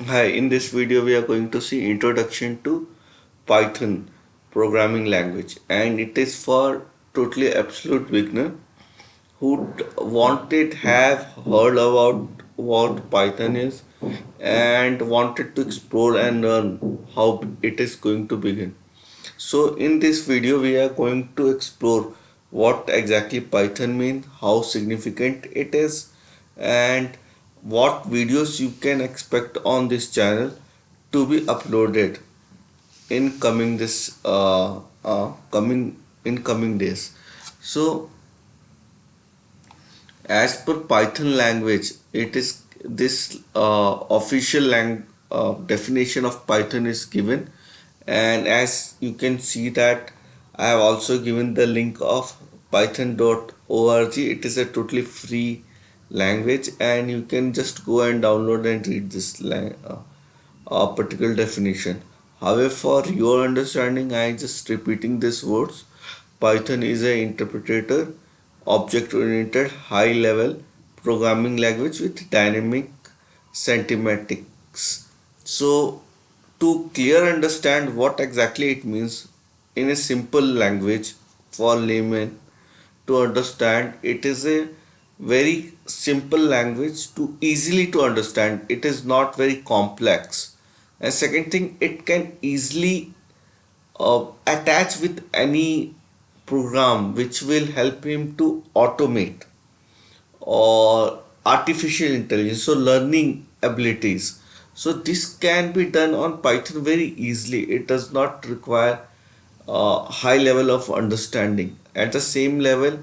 Hi, in this video we are going to see introduction to Python programming language, and it is for totally absolute beginner who wanted have heard about what Python is and wanted to explore and learn how it is going to begin. So in this video we are going to explore what exactly Python means, how significant it is, and what videos you can expect on this channel to be uploaded in coming days. So as per Python language, it is this official definition of Python is given, and as you can see that I have also given the link of python.org. It is a totally free language, and you can just go and download and read this particular definition. However, for your understanding, I just repeating these words. Python is an interpreter, object-oriented, high-level programming language with dynamic semantics. So, to clear understand what exactly it means in a simple language for laymen to understand, it is a very simple language to easily to understand. It is not very complex, and second thing, it can easily attach with any program which will help him to automate or artificial intelligence, so learning abilities. So this can be done on Python very easily. It does not require high level of understanding. At the same level,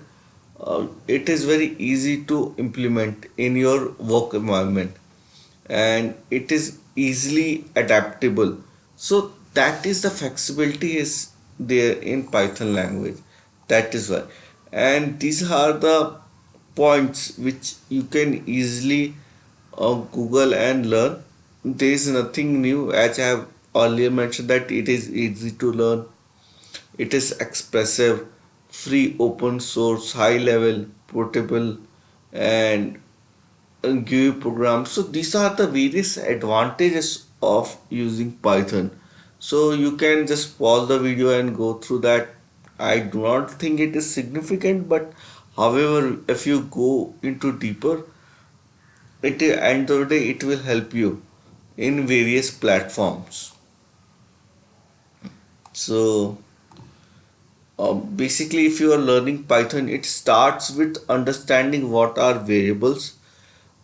it is very easy to implement in your work environment, and it is easily adaptable. So that is the flexibility is there in Python language. That is why, and these are the points which you can easily Google and learn. There is nothing new, as I have earlier mentioned that it is easy to learn, it is expressive, free, open source, high level, portable, and GUI program. So these are the various advantages of using Python. So you can just pause the video and go through that. I do not think it is significant, but however, if you go into deeper, it end of the day it will help you in various platforms. So basically, if you are learning Python, it starts with understanding what are variables.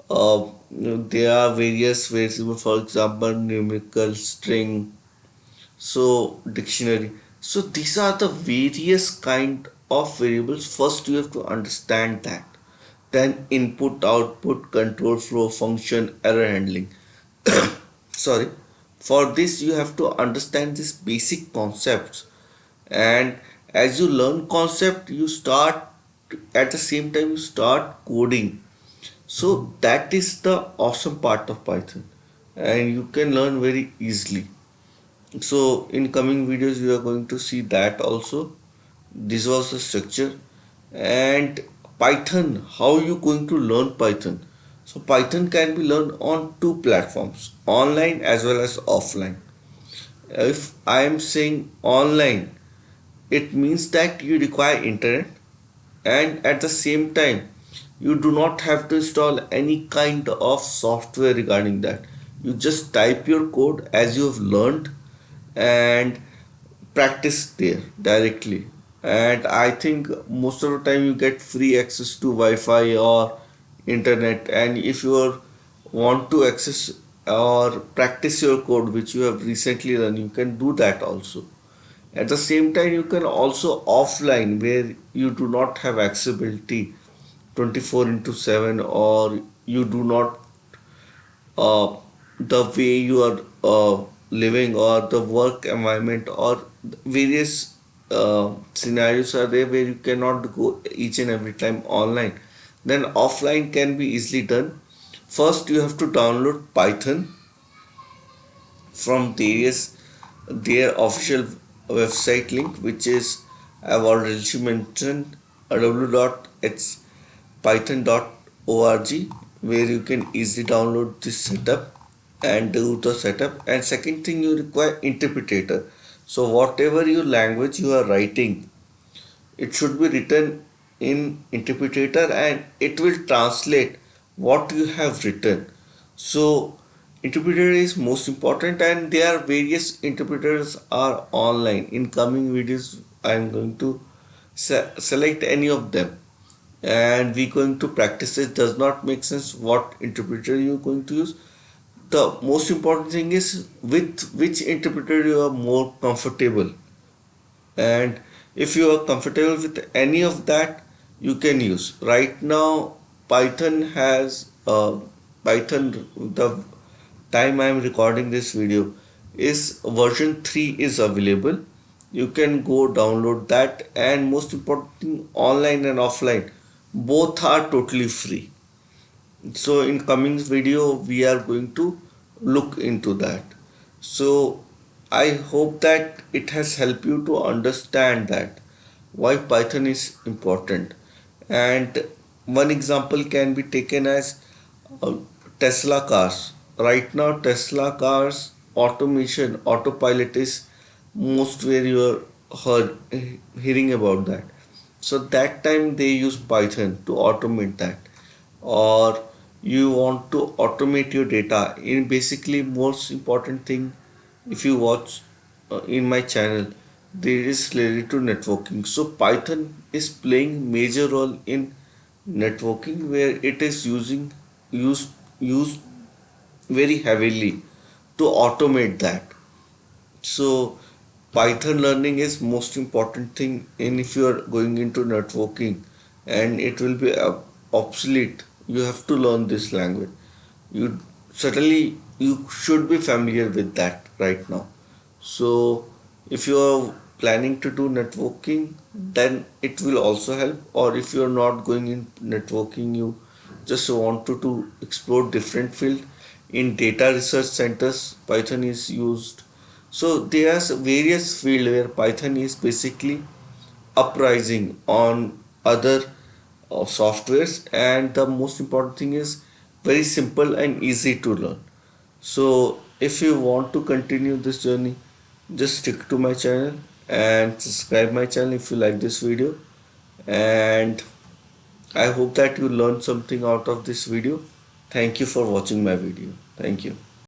There are various variables, for example, numerical, string, so dictionary. So these are the various kind of variables. First, you have to understand that. Then input, output, control flow, function, error handling. Sorry. For this, you have to understand these basic concepts, and as you learn concept, you start at the same time you start coding. So that is the awesome part of Python, and you can learn very easily. So in coming videos you are going to see that also. This was the structure. And Python, how you going to learn Python? So Python can be learned on two platforms, online as well as offline. If I am saying online, it means that you require internet, and at the same time you do not have to install any kind of software regarding that. You just type your code as you have learned and practice there directly. And I think most of the time you get free access to Wi-Fi or internet, and if you want to access or practice your code which you have recently learned, you can do that also. At the same time, you can also offline where you do not have accessibility 24 into 7, or you do not uh, the way you are living or the work environment or various scenarios are there where you cannot go each and every time online. Then offline can be easily done. First, you have to download Python from their official website link, which is I've already mentioned www.python.org, where you can easily download this setup. and do the setup. And second thing, you require interpreter. So whatever your language you are writing, it should be written in interpreter and it will translate what you have written. So interpreter is most important, and there are various interpreters are online. In coming videos I am going to select any of them, and we going to practice it. Does not make sense what interpreter you are going to use. The most important thing is with which interpreter you are more comfortable, and if you are comfortable with any of that, you can use. Right now python has python, the time I am recording this video is version 3 is available. You can go download that, and most important thing, online and offline both are totally free. So in coming video we are going to look into that. So I hope that it has helped you to understand that why Python is important. And one example can be taken as uh, Tesla cars. Right now Tesla cars automation, autopilot is most where you are hearing about that. So that time they use Python to automate that. Or you want to automate your data. In basically most important thing, if you watch in my channel, there is related to networking. So Python is playing major role in networking, where it is used very heavily to automate that. So Python learning is most important thing in if you are going into networking, and it will be obsolete. You have to learn this language. You certainly you should be familiar with that right now. So if you are planning to do networking, then it will also help. Or if you are not going in networking, you just want to explore different field. In data research centers Python is used. So there's various field where Python is basically uprising on other softwares, and the most important thing is very simple and easy to learn. So if you want to continue this journey, just stick to my channel and subscribe my channel if you like this video. And I hope that you learned something out of this video. Thank you for watching my video. Thank you.